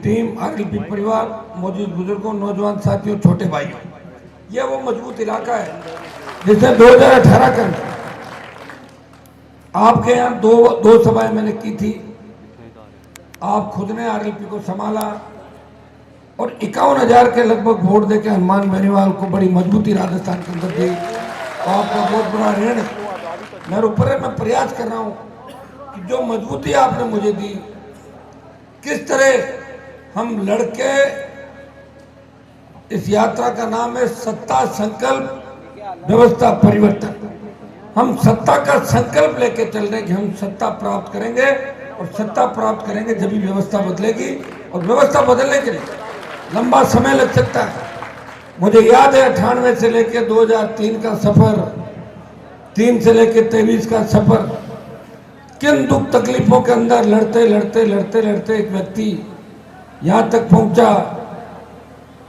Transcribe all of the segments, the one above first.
Team, RLP परिवार, मौजूद बुजुर्गों, नौजवान साथियों, छोटे भाइयों, यह वो मजबूत इलाका है जिसने 2018 के अंदर आपके यहाँ दो सभाएं मैंने की थी। आप खुद ने आरएलपी को संभाला और 51,000 के लगभग वोट देकर हनुमान बेनीवाल को बड़ी मजबूती राजस्थान के अंदर दी। आपका बहुत बड़ा ऋण मेरे ऊपर है। मैं प्रयास कर रहा हूं कि जो मजबूती आपने मुझे दी, किस तरह हम लड़के, इस यात्रा का नाम है सत्ता संकल्प व्यवस्था परिवर्तन। हम सत्ता का संकल्प लेके चल रहे हैं कि हम सत्ता प्राप्त करेंगे और सत्ता प्राप्त करेंगे जब भी व्यवस्था बदलेगी। और व्यवस्था बदलने के लिए लंबा समय लग सकता है। मुझे याद है 98 से लेकर 2003 का सफर, 3 से लेकर 23 का सफर, किन दुख तकलीफों के अंदर लड़ते लड़ते लड़ते लड़ते एक व्यक्ति यहां तक पहुंचा।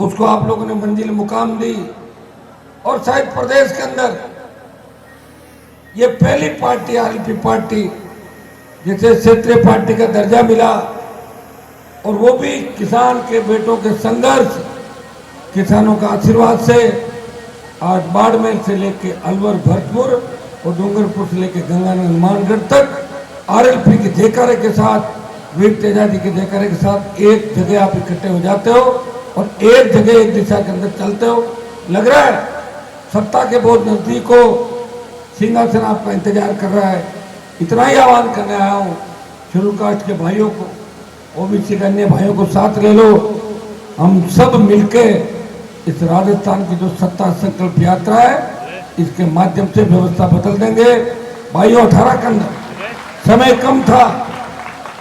उसको आप लोगों ने मंजिल मुकाम दी और शायद प्रदेश के अंदर ये पहली पार्टी आरएलपी पार्टी जिसे क्षेत्रीय पार्टी का दर्जा मिला, और वो भी किसान के बेटों के संघर्ष, किसानों का आशीर्वाद से आज बाड़मेर से लेके अलवर भरतपुर और डूंगरपुर से लेके गंगानगर हनुमानगढ़ तक आरएलपी के जयकारे के साथ, वीर तेजाजी के जयकारे के साथ एक जगह आप इकट्ठे हो जाते हो और एक जगह एक दिशा के अंदर चलते हो। लग रहा है सत्ता के बहुत नजदीक हो, सिंहासन आपका इंतजार कर रहा है। इतना ही आह्वान करने आया हूँ शेड्यूल कास्ट के भाइयों को, ओबीसी के अन्य भाइयों को साथ ले लो। हम सब मिलके इस राजस्थान की जो सत्ता संकल्प यात्रा है, इसके माध्यम से व्यवस्था बदल देंगे। भाइयों 18 के अंदर समय कम था,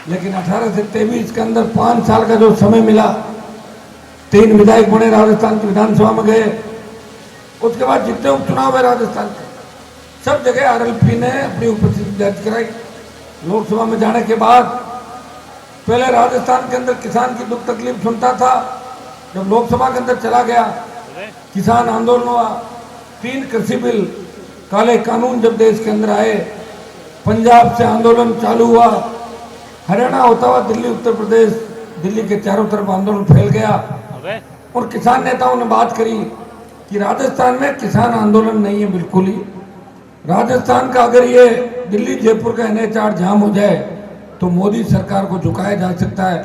लेकिन 18 से 23 के अंदर 5 साल का जो समय मिला, 3 विधायक बने, राजस्थान की विधानसभा में गए। उसके बाद जितने उपचुनाव है राजस्थान के, सब जगह आरएलपी ने अपनी उपस्थिति दर्ज कराई। लोकसभा में जाने के बाद पहले राजस्थान के अंदर किसान की दुख तकलीफ सुनता था। जब लोकसभा के अंदर चला गया, किसान आंदोलन हुआ, 3 कृषि बिल, काले कानून जब देश के अंदर आए, पंजाब से आंदोलन चालू हुआ, हरियाणा होता हुआ दिल्ली, उत्तर प्रदेश, दिल्ली के चारों तरफ आंदोलन फैल गया। और किसान नेताओं ने बात करी कि राजस्थान में किसान आंदोलन नहीं है बिल्कुल ही। राजस्थान का अगर ये दिल्ली जयपुर का NH8 जाम हो जाए तो मोदी सरकार को झुकाया जा सकता है।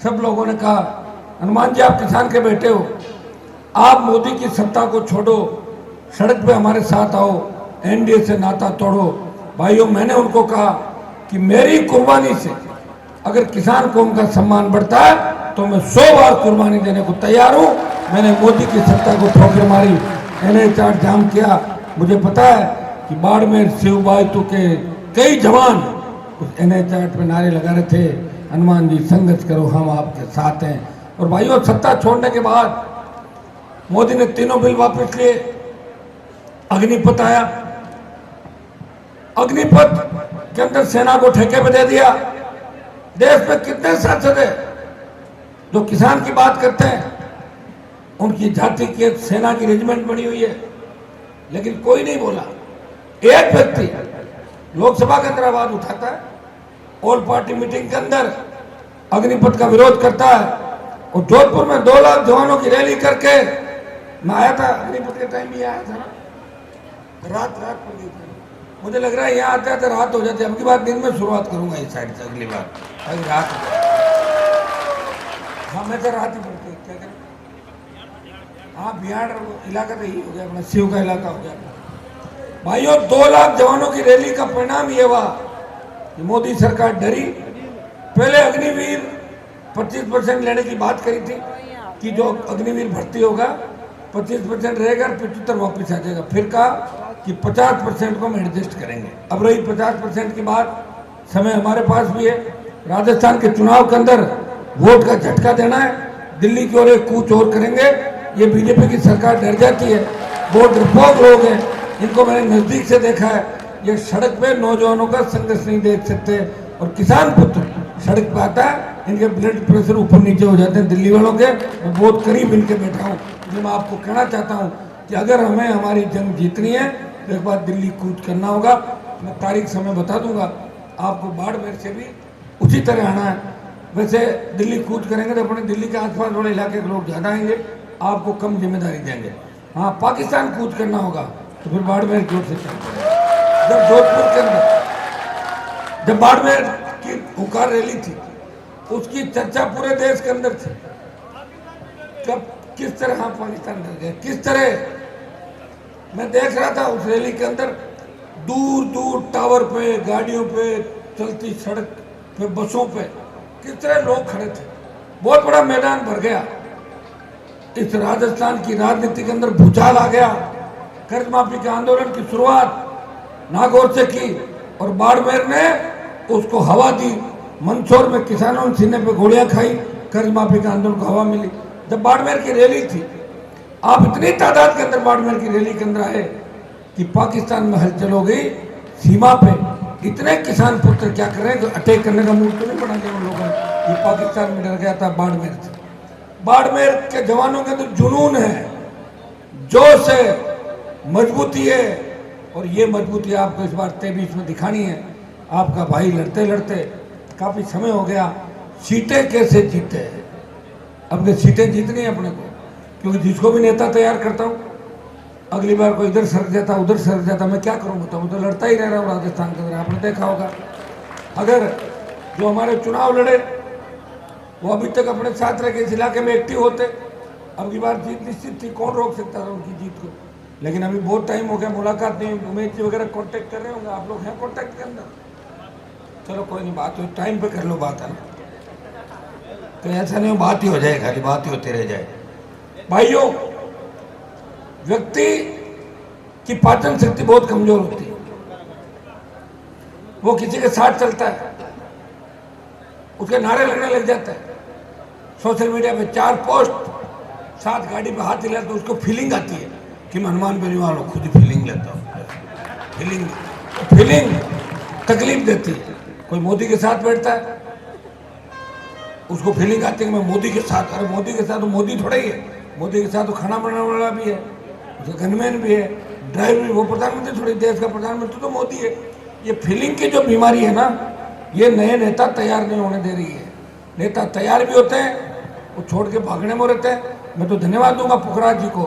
सब लोगों ने कहा, हनुमान जी आप किसान के बेटे हो, आप मोदी की सत्ता को छोड़ो, सड़क पे हमारे साथ आओ, एनडीए से नाता तोड़ो। भाइयों, मैंने उनको कहा कि मेरी कुर्बानी से अगर किसान कौम का सम्मान बढ़ता है तो मैं 100 बार कुर्बानी देने को तैयार हूं। मैंने मोदी की सत्ता को ठोकर मारी, NH8 जाम किया। मुझे पता है कि बाड़मेर, शिवबाइतू के कई जवान उस NH8 पे नारे लगा रहे थे, हनुमान जी संघर्ष करो, हम आपके साथ हैं। और भाइयों, सत्ता छोड़ने के बाद मोदी ने तीनों बिल वापस लिए। अग्निपथ आया, अग्निपथ के अंदर सेना को ठेके पे दे दिया। देश में कितने सांसद है जो किसान की बात करते हैं, उनकी जाति की सेना की रेजिमेंट बनी हुई है, लेकिन कोई नहीं बोला। एक व्यक्ति लोकसभा के अंदर आवाज उठाता है, ऑल पार्टी मीटिंग के अंदर अग्निपथ का विरोध करता है। और जोधपुर में 2 लाख जवानों की रैली करके मैं आया था, अग्निपथ के टाइम ही आया था ना, रात को गई थी। मुझे लग रहा है यहाँ आते आते रात हो जाती है। अब की बार दिन में शुरुआत करूंगा इस साइड से, अगली बार अभी रात। हाँ, मैं तो रात ही पड़ती है, क्या करें। हाँ, बिहार इलाका तो यही हो गया, अपना शिव का इलाका हो गया। भाइयों, 2 लाख जवानों की रैली का परिणाम ये हुआ कि मोदी सरकार डरी। पहले अग्निवीर 25% लेने की बात करी थी कि जो अग्निवीर भर्ती होगा 25% रहेगा, 75 वापस आ जाएगा। फिर कहा कि 50% को हम एडजस्ट करेंगे। अब रही 50% की बात, समय हमारे पास भी है। राजस्थान के चुनाव के अंदर वोट का झटका देना है, दिल्ली की ओर एक कूच और करेंगे। ये बीजेपी की सरकार डर जाती है, बहुत डरपोक लोग हैं, इनको मैंने नजदीक से देखा है। ये सड़क पे नौजवानों का संघर्ष नहीं देख सकते, और किसान पुत्र सड़क पे आता है, इनके ब्लड प्रेशर ऊपर नीचे हो जाते हैं दिल्ली वालों के। मैं बहुत करीब इनके बैठा हूँ, इसलिए मैं आपको कहना चाहता हूँ कि अगर हमें हमारी जंग जीतनी है तो एक बार दिल्ली कूच करना होगा। मैं तारीख समय बता दूंगा आपको। बाड़मेर से भी उसी तरह आना है। वैसे दिल्ली कूच करेंगे तो अपने दिल्ली के आसपास वाले इलाके के लोग ज़्यादा आएंगे, आपको कम जिम्मेदारी देंगे। हाँ, पाकिस्तान कूच करना होगा तो फिर बाड़मेर की ओर से चल पड़ेगा। जब जोधपुर के अंदर जब बाड़मेर की हुंकार रैली थी, उसकी चर्चा पूरे देश के अंदर थी। कब किस तरह हाँ पाकिस्तान डर गया, किस तरह मैं देख रहा था उस रैली के अंदर, दूर दूर टावर पे, गाड़ियों पे, चलती सड़क पे, बसों पे किस तरह लोग खड़े थे। बहुत बड़ा मैदान भर गया। इस राजस्थान की राजनीति के अंदर भूचाल आ गया। कर्ज माफी के आंदोलन की शुरुआत नागौर से की और बाड़मेर ने उसको हवा दी। मंदसौर में किसानों ने सीने पे गोलियां खाई, कर्ज माफी के आंदोलन को हवा मिली। जब बाड़मेर की रैली थी, आप इतनी तादाद के अंदर बाड़मेर की रैली के अंदर आए कि पाकिस्तान में हलचल हो गई। सीमा पे इतने किसान पुत्र क्या कर रहे हैं, अटैक करने का मूड तो नहीं बना दिया उन लोगों ने। ये पाकिस्तान में डर गया था बाड़मेर से। बाड़मेर के जवानों के अंदर जुनून है, जोश है, मजबूती है, और ये मजबूती आपको इस बार 23 में दिखानी है। आपका भाई लड़ते लड़ते काफी समय हो गया। सीटें कैसे जीते, अब के सीटें जीतनी है अपने को, क्योंकि जिसको भी नेता तैयार करता हूँ, अगली बार कोई इधर सरक जाता, उधर सरक जाता, मैं क्या करूँ बताऊँ। तो लड़ता ही रह रहा हूँ राजस्थान के अंदर, आपने देखा होगा। अगर जो हमारे चुनाव लड़े वो अभी तक अपने साथ रह के इस इलाके में एक्टिव होते, अब की बार जीत निश्चित थी, कौन रोक सकता था उनकी जीत को। लेकिन अभी बहुत टाइम हो गया, मुलाकात नहीं। उमेश जी वगैरह कांटेक्ट कर रहे होंगे, आप लोग हैं कांटेक्ट के अंदर। चलो कोई नहीं, बात हो टाइम पे कर लो बात, है ना। तो ऐसा नहीं हो बात ही हो जाए, खाली बात ही होती रह जाए। भाइयों, व्यक्ति की पाचन शक्ति बहुत कमजोर होती है। वो किसी के साथ चलता है, उसके नारे लगने लग जाता है। सोशल मीडिया पे 4 पोस्ट, 7 गाड़ी पे हाथ हिलाते, तो उसको फीलिंग आती है कि मैं हनुमान परिवार हूँ, खुद ही फीलिंग लेता हूँ। फीलिंग तकलीफ देती है। कोई मोदी के साथ बैठता है, उसको फीलिंग आती है कि मैं मोदी के साथ। अरे मोदी के साथ तो मोदी थोड़ा ही है, मोदी के साथ तो खाना बनाने वाला भी है, उसका गनमैन भी है, ड्राइवर भी। वो प्रधानमंत्री थोड़ी, देश का प्रधानमंत्री तो मोदी है। ये फीलिंग की जो बीमारी है ना, ये नए नेता तैयार नहीं होने दे रही है। नेता तैयार भी होते हैं, वो छोड़ के भागने में रहते हैं। मैं तो धन्यवाद दूंगा पुखराज जी को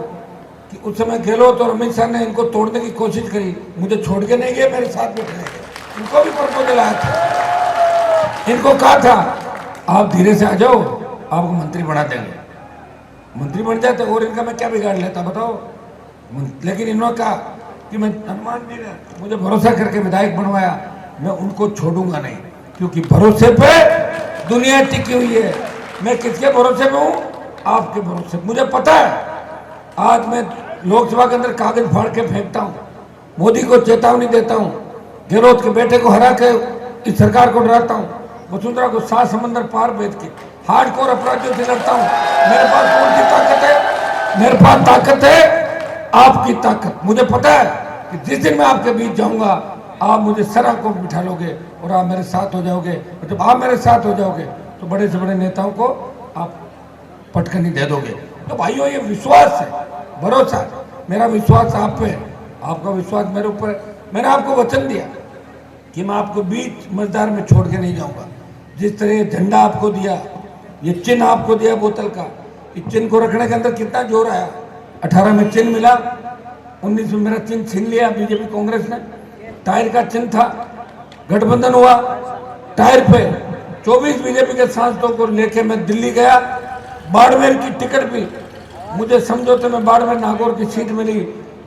कि उस समय गहलोत और अमित शाह ने इनको तोड़ने की कोशिश करी, मुझे छोड़ के नहीं गए, मेरे साथ में खड़े गए। इनको भी प्रपोजल आया था, इनको कहा था आप धीरे से आ जाओ, आपको मंत्री बना देंगे। मंत्री बन जाते और इनका मैं क्या बिगाड़ लेता बताओ। लेकिन इन्होंने कहा कि मैं, हनुमान जी ने मुझे भरोसा करके विधायक बनवाया, मैं उनको छोड़ूंगा नहीं, क्योंकि भरोसे पे दुनिया टिकी हुई है। मैं किसके भरोसे पे हूँ? आपके भरोसे। मुझे पता है, आज मैं लोकसभा के अंदर कागज फाड़ के फेंकता हूँ, मोदी को चेतावनी देता हूँ, गहलोत के बेटे को हरा के इस सरकार को डराता हूँ, वसुंधरा को 7 समंदर पार भेज के हार्डकोर अपराधियों से लड़ता हूँ। मेरे पास कौन सी ताकत है? मेरे पास ताकत है आपकी ताकत। मुझे पता है कि जिस दिन मैं आपके बीच जाऊंगा, आप मुझे सरा को बिठा लोगे और आप मेरे साथ हो जाओगे। और जब आप मेरे साथ हो जाओगे तो बड़े से बड़े नेताओं को आप पटकनी दे दोगे। तो भाइयों, ये विश्वास है, भरोसा है। मेरा विश्वास आप पे है, आपका विश्वास मेरे ऊपर है। मैंने आपको वचन दिया कि मैं आपको बीच मझधार में छोड़ के नहीं जाऊंगा। जिस तरह ये झंडा आपको दिया, ये चिन्ह आपको दिया बोतल का, इस चिन्ह को रखने के अंदर कितना जोर आया। 18 में चिन्ह मिला, 19 में मेरा चिन्ह छीन लिया बीजेपी कांग्रेस ने। टायर का चिन्ह था, गठबंधन हुआ टायर पे। 24 बीजेपी के सांसदों को लेके मैं दिल्ली गया। बाड़मेर की टिकट भी मुझे समझौते में बाड़मेर नागौर की सीट मिली।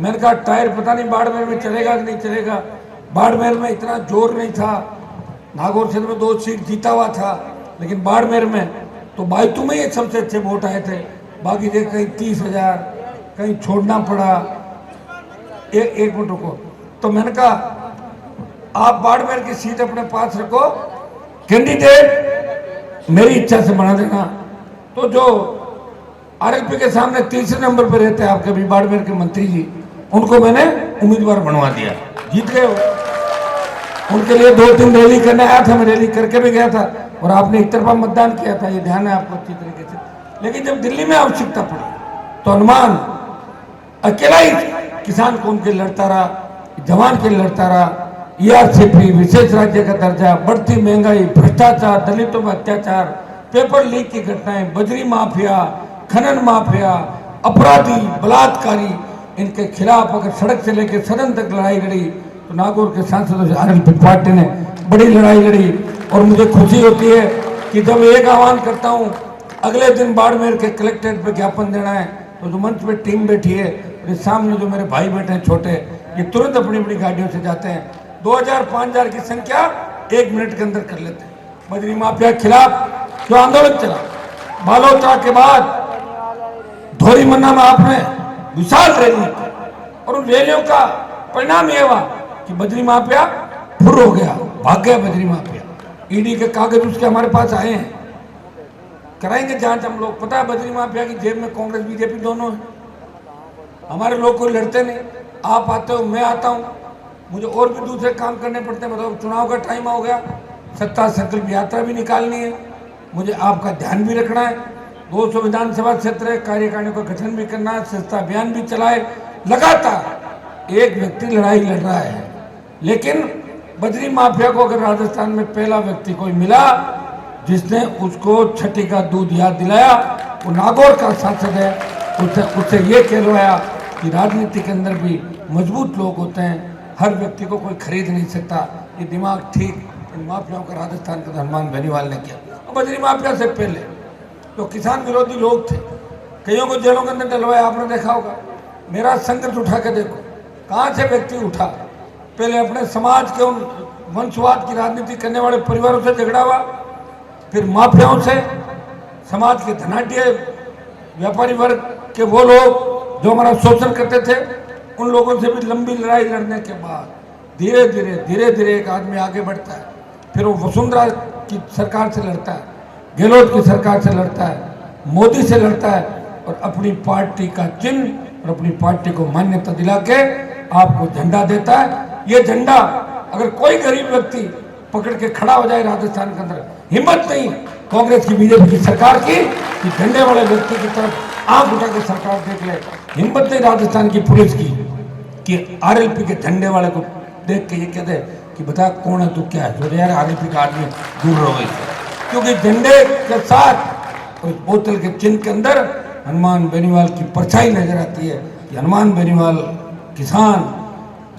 मैंने कहा टायर पता नहीं बाड़मेर में चलेगा कि नहीं चलेगा। बाड़मेर में इतना जोर नहीं था, नागौर क्षेत्र में 2 सीट जीता हुआ था, लेकिन बाड़मेर में तो बायतू में ही सबसे अच्छे वोट आए थे। बाकी जगह कहीं 30,000, कहीं छोड़ना पड़ा। एक मिनट रुको। तो मैंने कहा आप बाड़मेर की सीट अपने पास रखो, कैंडिडेट मेरी इच्छा से बना देना। तो जो आरएलपी के सामने तीसरे नंबर पर रहते हैं आपके भी बाड़मेर के मंत्री जी, उनको मैंने उम्मीदवार बनवा दिया, जीत गए हो। उनके लिए 2-3 रैली करने आया था, मैं रैली करके भी गया था और आपने एक तरफा मतदान किया था, ये ध्यान है आपको अच्छी तरीके से। लेकिन जब दिल्ली में आवश्यकता पड़ी तो हनुमान अकेला ही किसान कौम के लड़ता रहा, जवान के लड़ता रहा। ERCP, विशेष राज्य का दर्जा, बढ़ती महंगाई, भ्रष्टाचार, दलितों पर अत्याचार, पेपर लीक की घटनाएं, बजरी माफिया, खनन माफिया, अपराधी, बलात्कारी, इनके खिलाफ अगर सड़क से लेकर सदन तक लड़ाई लड़ी तो नागौर के सांसदों से आरएलपी पार्टी ने बड़ी लड़ाई लड़ी। और मुझे खुशी होती है कि जब एक आह्वान करता हूं, अगले दिन बाड़मेर के कलेक्ट्रेट पे ज्ञापन देना है तो जो मंच पे टीम बैठी है, ये सामने जो मेरे भाई बैठे हैं छोटे, ये तुरंत अपनी अपनी गाड़ियों से जाते हैं, 2000-5000 की संख्या 1 मिनट के अंदर कर लेते हैं। बजरी माफिया के खिलाफ जो आंदोलन चला, बालोतरा के बाद धोरी मन्ना में आपने विशाल रैली की और उन रैलियों का परिणाम यह हुआ कि बजरी माफिया फुर हो गया, भाग गया बजरी माफिया। ईडी के कागज उसके हमारे पास आए हैं, कराएंगे जांच हम लोग। पता है बजरी माफिया की जेब में कांग्रेस बीजेपी दोनों है। हमारे लोग कोई लड़ते नहीं, आप आते हो, मैं आता हूं, मुझे और भी दूसरे काम करने पड़ते हैं। मतलब चुनाव का टाइम हो गया, सत्ता संकल्प यात्रा भी निकालनी है, मुझे आपका ध्यान भी रखना है, 200 विधानसभा क्षेत्र है, कार्यकारिणी का गठन भी करना है, स्वच्छता अभियान भी चलाए। लगातार एक व्यक्ति लड़ाई लड़ रहा है, लेकिन बजरी माफिया को अगर राजस्थान में पहला व्यक्ति कोई मिला जिसने उसको छठी का दूध याद दिलाया, वो नागौर का सांसद है। उससे ये कहलवाया कि राजनीति के अंदर भी मजबूत लोग होते हैं, हर व्यक्ति को कोई खरीद नहीं सकता। ये दिमाग ठीक इन माफियाओं का राजस्थान के हनुमान बेनीवाल ने किया। और बजरी माफिया से पहले तो किसान विरोधी लोग थे, कईयों को जेलों के अंदर डलवाया, आपने देखा होगा। मेरा संघर्ष उठा के देखो, कहाँ से व्यक्ति उठा। पहले अपने समाज के उन वंशवाद की राजनीति करने वाले परिवारों से झगड़ा हुआ, फिर माफियाओं से, समाज के धनाढ्य व्यापारी वर्ग के वो लोग जो हमारा शोषण करते थे, उन लोगों से भी लंबी लड़ाई लड़ने के बाद धीरे धीरे एक आदमी आगे बढ़ता है। फिर वो वसुंधरा की सरकार से लड़ता है, गहलोत की सरकार से लड़ता है, मोदी से लड़ता है और अपनी पार्टी का चिन्ह और अपनी पार्टी को मान्यता दिला के आपको झंडा देता है। ये झंडा अगर कोई गरीब व्यक्ति पकड़ के खड़ा हो जाए राजस्थान के अंदर, हिम्मत नहीं कांग्रेस की बीजेपी की सरकार की कि झंडे वाले व्यक्ति की तरफ आंख उठा के सरकार देख ले, हिम्मत नहीं राजस्थान की पुलिस की कि आरएलपी के झंडे वाले को देख के ये कहते कि बता कौन है तू, क्या है, तो यार आरएलपी का आदमी दूर रहो इससे। क्योंकि झंडे के साथ उस बोतल के चिन्ह के अंदर हनुमान बेनीवाल की परछाई नजर आती है कि हनुमान बेनीवाल किसान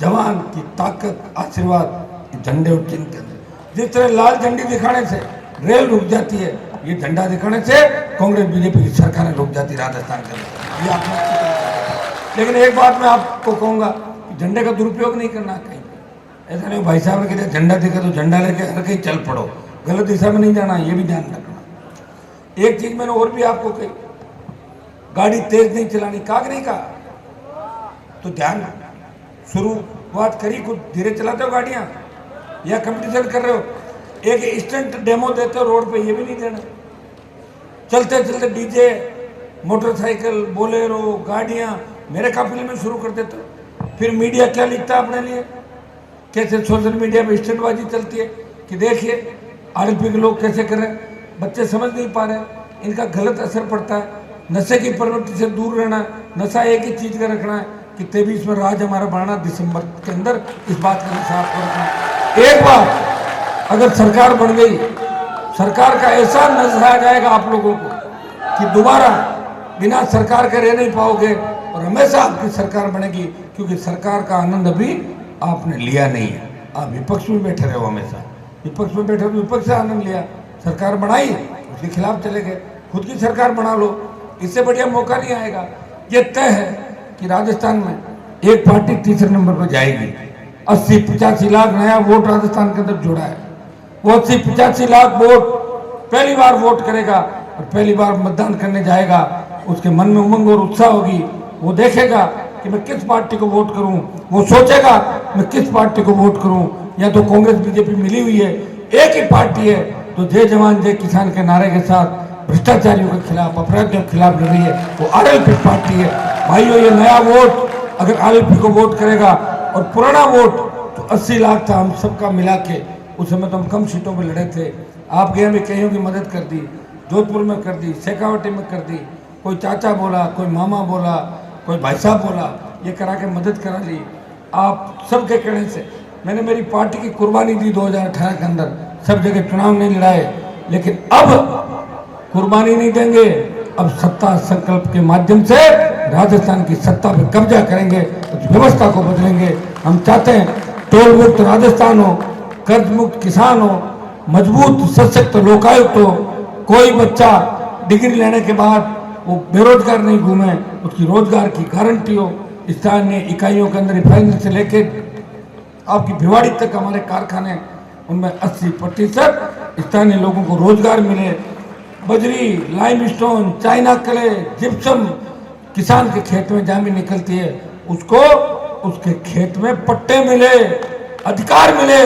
जवान की ताकत, आशीर्वाद झंडे और चिन्ह के अंदर। जिस तरह लाल झंडी दिखाने से रेल रुक जाती है, ये झंडा दिखाने से कांग्रेस बीजेपी की सरकारें रुक जाती है राजस्थान के अंदर। ये आप, लेकिन एक बात मैं आपको कहूंगा कि झंडे का दुरुपयोग नहीं करना कहीं। ऐसा नहीं भाई साहब ने कहते झंडा दिखा तो झंडा लेके हर कहीं चल पड़ो, गलत दिशा में नहीं जाना, ये भी ध्यान रखना। एक चीज मैंने और भी आपको कही, गाड़ी तेज नहीं चलानी, काग नहीं कहा तो ध्यान, शुरुआत करी कुछ धीरे चलाते हो गाड़ियां या कंपटीशन कर रहे हो, एक इंस्टेंट डेमो देते हो रोड पे, ये भी नहीं देना। चलते चलते डीजे, मोटरसाइकिल, बोलेरो, गाड़ियां मेरे काफिले में शुरू कर देते हो। फिर मीडिया क्या लिखता है अपने लिए, कैसे सोशल मीडिया पे स्टंटबाजी चलती है कि देखिए आरएलपी के लोग कैसे कर रहे हैं। बच्चे समझ नहीं पा रहे, इनका गलत असर पड़ता है। नशे की प्रवृत्ति से दूर रहना है, नशा एक ही चीज का रखना है कि 23 में राज हमारा बढ़ना, दिसंबर के अंदर इस बात का नशा आपको रखना है। एक बार अगर सरकार बन गई, सरकार का ऐसा नशा आ जाएगा आप लोगों को कि दोबारा बिना सरकार के रह नहीं पाओगे और हमेशा आपकी सरकार बनेगी, क्योंकि सरकार का आनंद अभी आपने लिया नहीं है। आप विपक्ष में बैठे रहे हो, हमेशा विपक्ष में बैठे हो, विपक्ष से आनंद लिया, सरकार बनाई उसके खिलाफ चले गए। खुद की सरकार बना लो, इससे बढ़िया मौका नहीं आएगा। ये तय है कि राजस्थान में एक पार्टी तीसरे नंबर पर जाएगी। 80-85 लाख नया वोट राजस्थान के अंदर जोड़ा है, वो 80-85 लाख वोट पहली बार वोट करेगा और पहली बार मतदान करने जाएगा। उसके मन में उमंग और उत्साह होगी, वो देखेगा कि मैं किस पार्टी को वोट करूं, वो सोचेगा मैं किस पार्टी को वोट करूं। या तो कांग्रेस बीजेपी मिली हुई है, एक ही पार्टी है तो जय जवान जय किसान के नारे के साथ भ्रष्टाचारियों के खिलाफ, अपराधियों के खिलाफ लड़ रही है, वो आरएलपी पार्टी है। भाइयों, ये नया वोट अगर आरएलपी को वोट करेगा और पुराना वोट तो 80 लाख था हम सबका मिला के, उस समय तो हम कम सीटों पर लड़े थे। आपके यहाँ भी कईयों की मदद कर दी, जोधपुर में कर दी, शेखावटी में कर दी, कोई चाचा बोला, कोई मामा बोला, कोई भाई साहब बोला, ये करा के मदद करा ली। आप सबके कहने से मैंने मेरी पार्टी की कुर्बानी दी 2018 के अंदर, सब जगह चुनाव नहीं लड़ाए, लेकिन अब कुर्बानी नहीं देंगे। अब सत्ता संकल्प के माध्यम से राजस्थान की सत्ता पे कब्जा करेंगे, उस व्यवस्था को बदलेंगे। हम चाहते हैं टोल मुक्त राजस्थान हो, कर्ज मुक्त किसान हो, मजबूत सशक्त लोकायुक्त हो, कोई बच्चा डिग्री लेने के बाद वो बेरोजगार नहीं घूमे, उसकी रोजगार की गारंटी हो। स्थानीय इकाइयों के अंदर रिफाइनरी से लेके आपकी भिवाड़ी तक हमारे कारखाने, उनमें 80% स्थानीय लोगों को रोजगार मिले। बजरी, लाइमस्टोन, चाइना क्ले, जिप्सम किसान के खेत में जमीन निकलती है, उसको उसके खेत में पट्टे मिले, अधिकार मिले,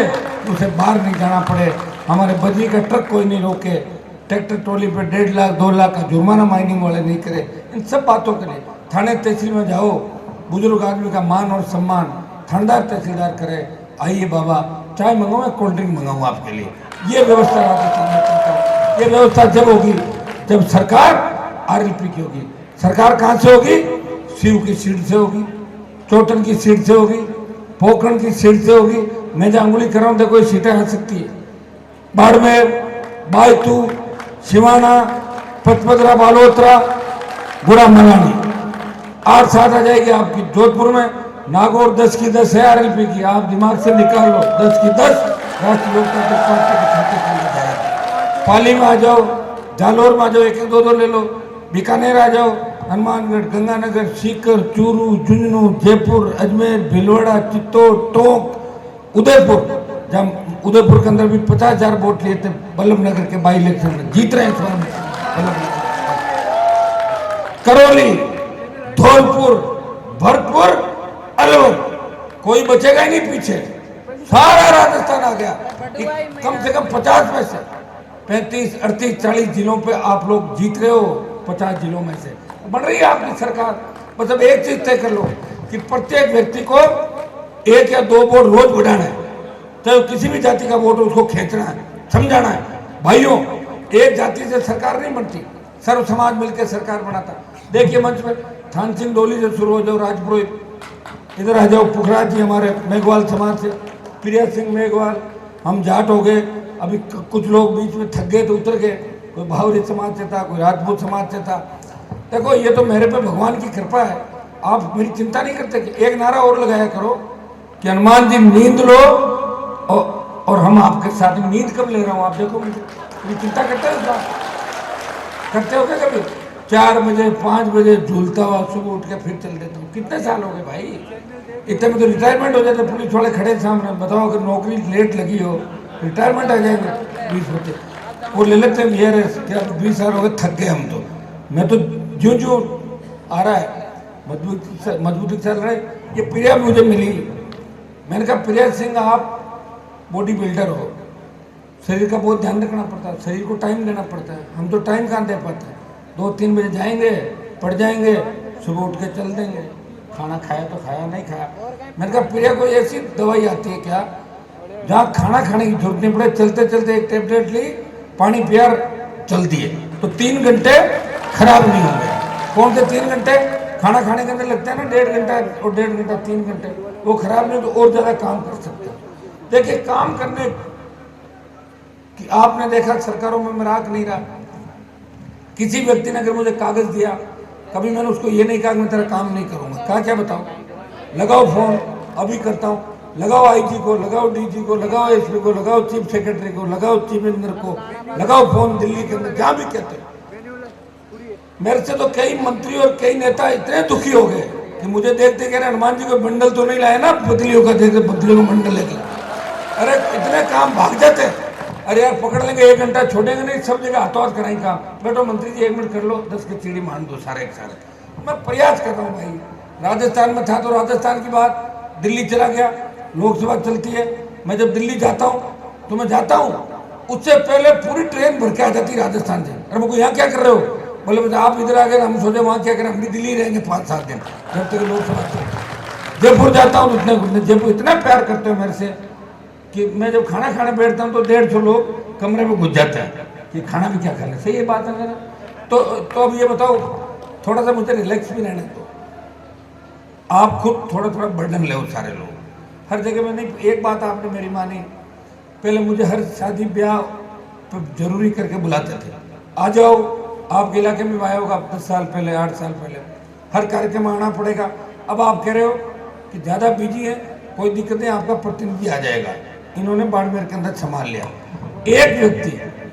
उसे बाहर नहीं जाना पड़े। हमारे बजरी का ट्रक कोई नहीं रोके, ट्रैक्टर ट्रॉली पे 1.5 लाख 2 लाख का जुर्माना माइनिंग वाले नहीं करे। इन सब बातों के लिए थाने तहसील में जाओ, बुजुर्ग आदमी का मान और सम्मान थानेदार तहसीलदार करे। आइए बाबा, चाय मंगाऊँ या कोल्ड ड्रिंक मंगाऊँ आपके लिए, ये व्यवस्था राजस्थान में करता हूँ। ये व्यवस्था जब होगी जब सरकार आरएलपी की होगी। सरकार कहाँ से होगी? शिव की सीट से होगी, चोटन की सीट से होगी, पोखरण की सीट से होगी। मैं जहाँ उंगली कर रहा हूँ देखो, ये सीटें आ सकती है। बाड़मेर, बायतू, सिवाना, पचपदरा, बालोतरा, गुड़ा मलानी 8 सात आ जाएगी आपकी। जोधपुर में नागौर 10 की 10 है आरएलपी की, आप दिमाग से निकाल लो, 10 की 10 राष्ट्रीय लोकतांत्रिक पार्टी के खाते खोला जाएगा। पाली में आ जाओ, जालोर में आ जाओ, 1-1, 2-2 ले लो। बीकानेर आ जाओ, हनुमानगढ़, गंगानगर, सीकर, चूरू, झुंझुनू, जयपुर, अजमेर, भीलवाड़ा, चित्तौड़, टोंक, उदयपुर। जब उदयपुर के अंदर भी 50,000 वोट लिए थे बल्लभ नगर के बाई इलेक्शन में, जीत रहे हैं इस बार। करौली, धौलपुर, भरतपुर, अलवर, कोई बचेगा ही नहीं पीछे, सारा राजस्थान आ गया। कम से कम 50 में से 35, 38, 40 जिलों पे आप लोग जीत रहे हो। 50 जिलों में से बन रही है आपकी सरकार। मतलब एक चीज तय कर लो कि प्रत्येक व्यक्ति को 1 या 2 वोट रोज बढ़ाना है, चाहे किसी भी जाति का वोट हो, उसको खींचना है, समझाना है। भाइयों, एक जाति से सरकार नहीं बनती, सर्व समाज मिलकर सरकार बनाता। देखिए मंच में थान सिंह डोली से शुरू हो जाओ, राजपुरोहित, इधर आ जाओ, पुखराज जी हमारे मेघवाल समाज से, प्रिया सिंह मेघवाल, हम जाट हो गए। अभी कुछ लोग बीच में थक गए तो उतर गए, कोई भावरी समाज से था, कोई राजपूत समाज से था। देखो, ये तो मेरे पे भगवान की कृपा है। आप मेरी चिंता नहीं करते कि एक नारा और लगाया करो कि हनुमान जी नींद लो और हम आपके साथ में। नींद कब ले रहा हूँ आप देखो, मुझे चिंता करते हो इस बात? करते हो क्या कभी? 4 बजे 5 बजे झूलता हुआ सुबह उठ के फिर चल देता हूँ। कितने साल हो गए भाई? इतने में तो रिटायरमेंट हो जाते। पुलिस वाले खड़े सामने, बताओ अगर नौकरी लेट लगी हो, रिटायरमेंट आ जाएंगे 20 बच्चे, वो ले लेते हैं। ये क्या 20 साल हो गए, थक गए हम तो। मैं तो जो जो आ रहा है मजबूती चल रहा है। ये प्रिया मुझे मिली, मैंने कहा प्रिया सिंह आप बॉडी बिल्डर हो, शरीर का बहुत ध्यान रखना पड़ता है, शरीर को टाइम देना पड़ता है। हम तो टाइम कहाँ दे पाते हैं? 2-3 बजे जाएंगे, पड़ जाएंगे, सुबह उठ के चल देंगे। खाना खाया तो खाया, नहीं खाया। मैंने कहा प्रिया कोई ऐसी दवाई आती है क्या जहाँ खाना खाने की जरूरत नहीं पड़े, चलते चलते एक टेबलेट ली, पानी पिया, चल दिए तो 3 घंटे खराब नहीं होंगे। कौन से 3 घंटे? खाना खाने के अंदर लगता है ना 1.5 घंटा और 1.5 घंटा 3 घंटे, वो खराब नहीं तो और ज़्यादा काम कर सकते हैं। देखिए, काम करने कि आपने देखा सरकारों में मराक नहीं रहा। किसी व्यक्ति ने अगर मुझे कागज दिया, कभी मैंने उसको ये नहीं कहा कि मैं तेरा काम नहीं करूंगा। कहा क्या बताऊं? लगाओ फोन, अभी करता हूं। लगाओ आईजी को, लगाओ डीजी को, लगाओ एसपी को, लगाओ चीफ सेक्रेटरी को, लगाओ चीफ इंजीनियर को, लगाओ फोन दिल्ली के अंदर जहां भी कहते हैं। मेरे से तो कई मंत्री और कई नेता इतने दुखी हो गए कि मुझे देखते कह रहे हनुमान जी को बंडल तो नहीं लाया ना बदलियों का, देखते बदलियों को बंडल लेके। अरे इतने काम भाग जाते हैं। अरे यार पकड़ लेंगे, 1 घंटा छोड़ेंगे नहीं, सब जगह हाथों हाथ कराएंगे काम। बैठो मंत्री जी 1 मिनट कर लो, 10 की सीढ़ी मान दो सारे एक सारे। मैं प्रयास कर रहा हूँ भाई। राजस्थान में था तो राजस्थान की बात, दिल्ली चला गया, लोकसभा चलती है। मैं जब दिल्ली जाता हूँ तो मैं जाता हूँ, उससे पहले पूरी ट्रेन भर के आ जाती राजस्थान से। अरे मैं यहाँ क्या कर रहे हो? बोले आप इधर आ गए, हम सोचे वहाँ क्या करें, हम भी दिल्ली रहेंगे 5-7 दिन जब तक लोकसभा चलती। जयपुर जाता हूँ उतने घूमने, जयपुर इतना प्यार करते हो मेरे से कि मैं जब खाना खाने बैठता हूँ तो 150 लोग कमरे में घुस जाते हैं कि खाना भी क्या खाना। सही ये बात है मेरा। तो अब ये बताओ, थोड़ा सा मुझे रिलैक्स भी रहने दो। आप खुद थोड़ा थोड़ा बर्डन ले सारे लोग हर जगह में। नहीं, एक बात आपने मेरी मानी, पहले मुझे हर शादी ब्याह जरूरी करके बुलाते थे, आ जाओ आपके इलाके में आया होगा 10 साल पहले, 8 साल पहले, हर कार्यक्रम में आना पड़ेगा। अब आप कह रहे हो कि ज़्यादा बिजी है, कोई दिक्कत नहीं, आपका प्रतिनिधि आ जाएगा। इन्होंने बाड़मेर के अंदर संभाल लिया। एक व्यक्ति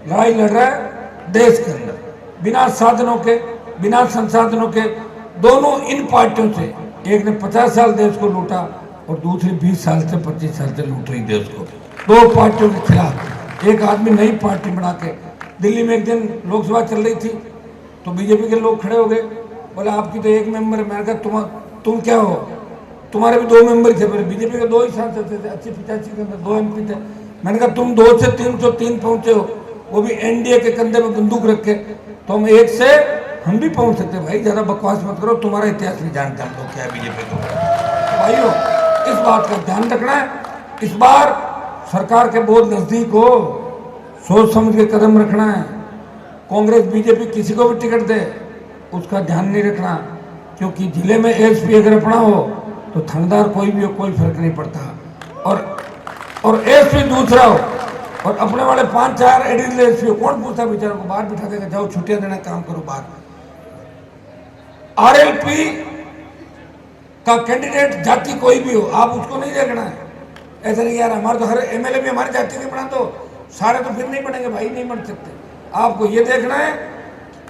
लड़ाई लड़ रहा है देश के अंदर बिना साधनों के, बिना संसाधनों के, दोनों इन पार्टियों से, एक ने 50 साल देश को लूटा और दूसरी 20 साल से 25 साल से लूट रही देश को। दो पार्टियों के खिलाफ एक आदमी नई पार्टी बना के, दिल्ली में एक दिन लोकसभा चल रही थी तो बीजेपी के लोग खड़े हो गए, बोले आपकी तो एक मेंबर है। मैंने कहा तुम क्या हो, तुम्हारे भी 2 मेंबर थे, बीजेपी के 2 ही सांसद थे, 80-85 के अंदर 2 MP थे। मैंने कहा तुम 2 से 303 पहुंचे हो, वो भी एनडीए के कंधे में बंदूक रख के, तो हम 1 से हम भी पहुंच सकते। भाई ज़्यादा बकवास मत करो, तुम्हारा इतिहास भी जानते हम लोग क्या है बीजेपी को। भाइयों, इस बात का ध्यान रखना है। इस बार सरकार के बहुत नजदीक हो, सोच समझ के कदम रखना है। कांग्रेस बीजेपी किसी को भी टिकट दे उसका ध्यान नहीं रखना, क्योंकि जिले में एसपी अगर अपना हो तो थानेदार कोई भी हो, कोई फर्क नहीं पड़ता। और एसपी दूसरा हो और अपने वाले 5-4 एडिशनल एसपी हो, कौन पूछता बेचारों को, बाहर बिठा देगा, जाओ छुट्टियां देना, काम करो बाहर। आरएलपी का कैंडिडेट जाति कोई भी हो, आप उसको नहीं देखना है। ऐसा नहीं यार हमारे तो हर एमएलए भी हमारी जाति के बना, तो सारे तो फिर नहीं बनेंगे भाई, नहीं बन सकते। आपको ये देखना है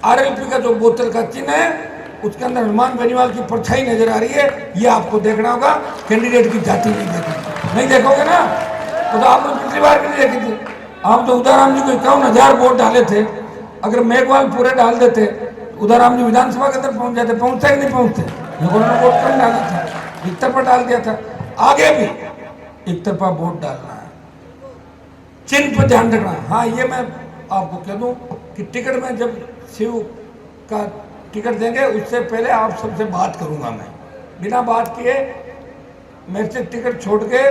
आरएलपी का जो बोतल का चिन्ह है उसके अंदर हनुमान बेनीवाल की परछाई नजर आ रही है, ये आपको देखना होगा। कैंडिडेट की जाति नहीं देखनी, नहीं देखोगे ना तो आप लोग पिछली बार भी नहीं देखी थी। आप तो उदाराम जी को 51,000 वोट डाले थे, अगर मेघवाल पूरे डाल देते उदाराम जी विधानसभा के अंदर पहुंच जाते, पहुंचते कि नहीं पहुंचते? उन्होंने वोट कम डाला था, एक तरफा डाल दिया था। आगे भी एक तरफा वोट डालना है, चिन्ह पर ध्यान रखना। हाँ, ये मैं आपको कह दूं कि टिकट में जब शिव का टिकट देंगे उससे पहले आप सबसे बात करूंगा मैं, बिना बात किए मेरे से टिकट छोड़ के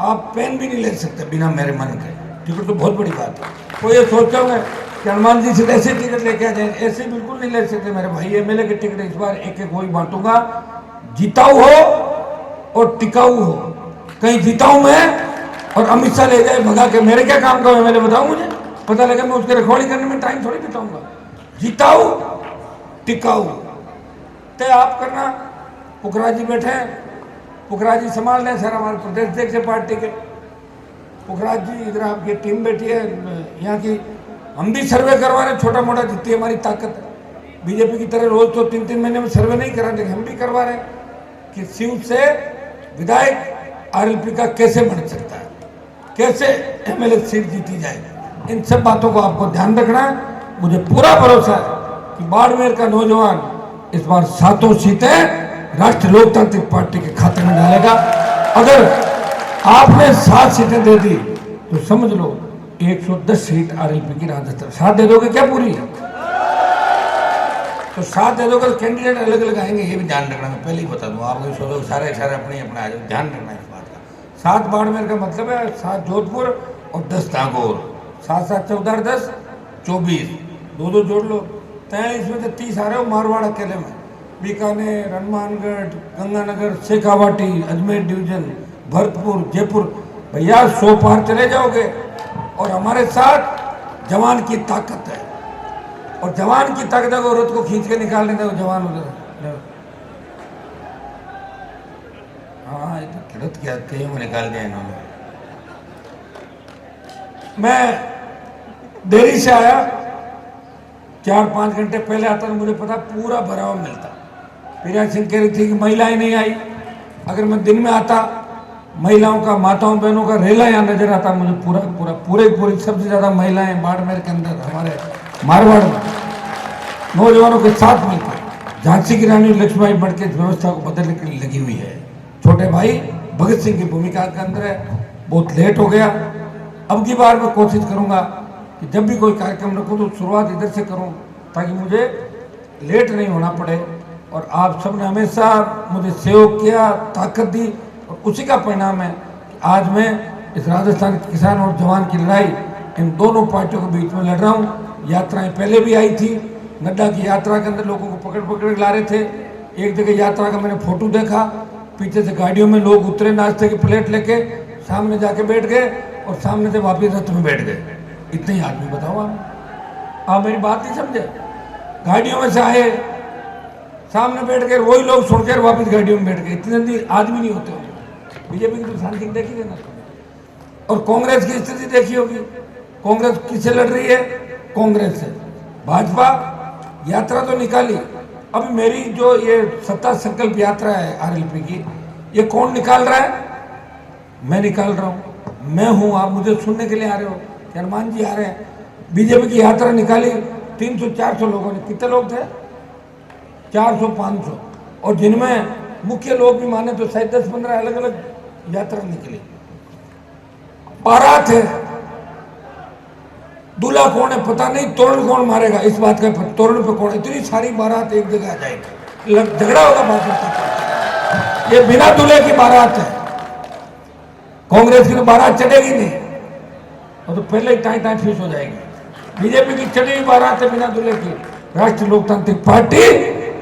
आप पेन भी नहीं ले सकते बिना मेरे मन के। टिकट तो बहुत बड़ी बात है। कोई ये सोचते होंगे कि हनुमान जी से ऐसे टिकट लेके आ जाए, ऐसे बिल्कुल नहीं ले सकते मेरे भाई। एमएलए के टिकट इस बार एक एक वही बांटूंगा, जिताऊ हो और टिकाऊ हो। कहीं जिताऊ मैं और अमित शाह ले जाए भगा के, मेरे क्या काम का एमएलए बताऊं? मुझे पता लगा मैं उसके रिकॉर्डिंग करने में टाइम थोड़ी बिताऊंगा। जिताऊ टिकाऊ तय आप करना। पुखराज जी बैठे हैं, पुखराज जी संभाल रहे हैं सर हमारे प्रदेश अध्यक्ष है पार्टी के। पुखराज जी इधर आपकी टीम बैठी है यहाँ की, हम भी सर्वे करवा रहे हैं छोटा मोटा जितनी हमारी ताकत है। बीजेपी की तरह रोज तो 3-3 महीने में सर्वे नहीं करा, लेकिन हम भी करवा रहे हैं कि शिव से विधायक आरएलपी का कैसे बन सकता है, कैसे एमएलए सीट जीती जाए। इन सब बातों को आपको ध्यान रखना है। मुझे पूरा भरोसा है कि बाड़मेर का नौजवान इस बार 7 सीटें राष्ट्रीय लोकतांत्रिक पार्टी के खाते में डालेगा। अगर आपने 7 सीटें दे दी तो समझ लो 110 सीट आरएलपी की राजस्थान। 7 दे दोगे क्या पूरी? तो 7 दे दोगे, कैंडिडेट अलग अलग आएंगे, ये भी ध्यान रखना। मैं पहले ही बता दूं, आप सोचो सारे अपने अपने आ जाओ, ध्यान रखना इस बात का। 7 बाड़मेर का मतलब है 7 जोधपुर और 10 नागौर, 7-7 14 10 24, 2-2 जोड़ लो 43 में से 30 आ रहे हो मारवाड़ अकेले में। बीकानेर, हनुमानगढ़, गंगानगर, शेखावाटी, अजमेर डिवीजन, भरतपुर, जयपुर, भैया 100 पार चले जाओगे। और हमारे साथ जवान की ताकत है, और जवान की ताकत है, औरत को खींच के निकाल लेते हो जवान उधर। हाँ, गलत क्या कहीं में निकाल दिया इन्होंने। मैं देरी से आया, 4-5 घंटे पहले आता तो मुझे पता पूरा भराव मिलता। प्रिया सिंह कह रही थी कि महिलाएं नहीं आई। अगर मैं दिन में आता, महिलाओं का, माताओं बहनों का रेला यहाँ नजर आता मुझे पूरी सबसे ज्यादा महिलाएं बाड़मेर के अंदर, हमारे मारवाड़ में नौजवानों के साथ मिलकर झांसी की रानी लक्ष्मीबाई बढ़ के व्यवस्था को बदलने के लिए लगी हुई है। छोटे भाई भगत सिंह की भूमिका के अंदर है। बहुत लेट हो गया, अब की बार मैं कोशिश करूंगा कि जब भी कोई कार्यक्रम रखूं तो शुरुआत इधर से करूं, ताकि मुझे लेट नहीं होना पड़े। और आप सबने हमेशा मुझे सहयोग किया, ताकत दी, और उसी का परिणाम है कि आज मैं इस राजस्थान के किसान और जवान की लड़ाई इन दोनों पार्टियों के बीच में लड़ रहा हूँ। यात्राएं पहले भी आई थी, नड्डा की यात्रा के अंदर लोगों को पकड़ पकड़ ला रहे थे। एक जगह यात्रा का मैंने फोटो देखा, पीछे से गाड़ियों में लोग उतरे नाश्ते की प्लेट लेके, सामने जाके बैठ गए और सामने से वापिस रथ में बैठ गए। इतने ही आदमी, बताओ आप मेरी बात नहीं समझे। गाड़ियों में से आए, सामने बैठ गए, वही लोग छोड़कर वापस गाड़ियों में बैठ गए। इतने जल्दी आदमी नहीं होते होंगे। बीजेपी की तो शांति देखी ना। और कांग्रेस की स्थिति देखी होगी। कांग्रेस किससे लड़ रही है? कांग्रेस से। भाजपा यात्रा तो निकाली, अभी मेरी जो ये सत्ता संकल्प यात्रा है आरएलपी की, ये कौन निकाल रहा है? मैं निकाल रहा हूं। मैं हूं, आप मुझे सुनने के लिए आ रहे हो, हनुमान जी आ रहे हैं। बीजेपी की यात्रा निकाली, 300-400 लोगों ने। कितने लोग थे? 400-500, और जिनमें मुख्य लोग भी माने तो शायद 10-15 अलग अलग यात्रा निकली। बारात है, दूल्हा कौन है पता नहीं, तोरण कौन मारेगा इस बात का, तोरण पे कौन? इतनी सारी बारात एक जगह आ जाएगी, झगड़ा होगा बात। ये बिना दूल्हे की बारात है। कांग्रेस की तो बारात चढ़ेगी नहीं, और तो पहले ही टाई टाई फीस हो जाएगी। बीजेपी की चढ़ी हुई बारात है बिना दूल्हे की। राष्ट्रीय लोकतांत्रिक पार्टी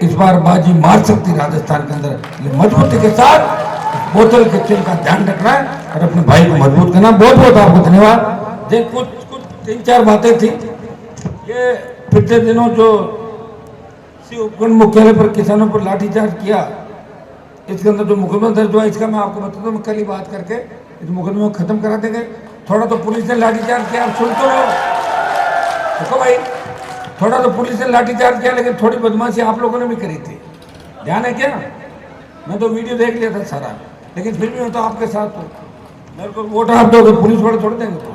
इस बार बाजी मार सकती राजस्थान के अंदर। मजबूती के साथ बोतल के चिल का ध्यान रखना है और अपने भाई को मजबूत करना। बहुत बहुत आपको धन्यवाद। जो कुछ 3-4 बातें थी। ये पिछले दिनों जो शिव उपखंड मुख्यालय पर किसानों पर लाठीचार्ज किया, इसके अंदर जो मुकदमा दर्ज हुआ, इसका मैं आपको बताता हूँ। कल ही बात करके इस मुकदमे को खत्म करा देंगे। थोड़ा तो पुलिस ने लाठीचार्ज किया, आप सुन तो लो। देखो भाई, थोड़ा तो पुलिस ने लाठीचार्ज किया, लेकिन थोड़ी बदमाशी आप लोगों ने भी करी थी। ध्यान है क्या? मैं तो वीडियो देख लिया था सारा, लेकिन फिर भी मैं तो आपके साथ हूँ। मेरे को वोट आप दोगे, पुलिस वाले थोड़े देंगे।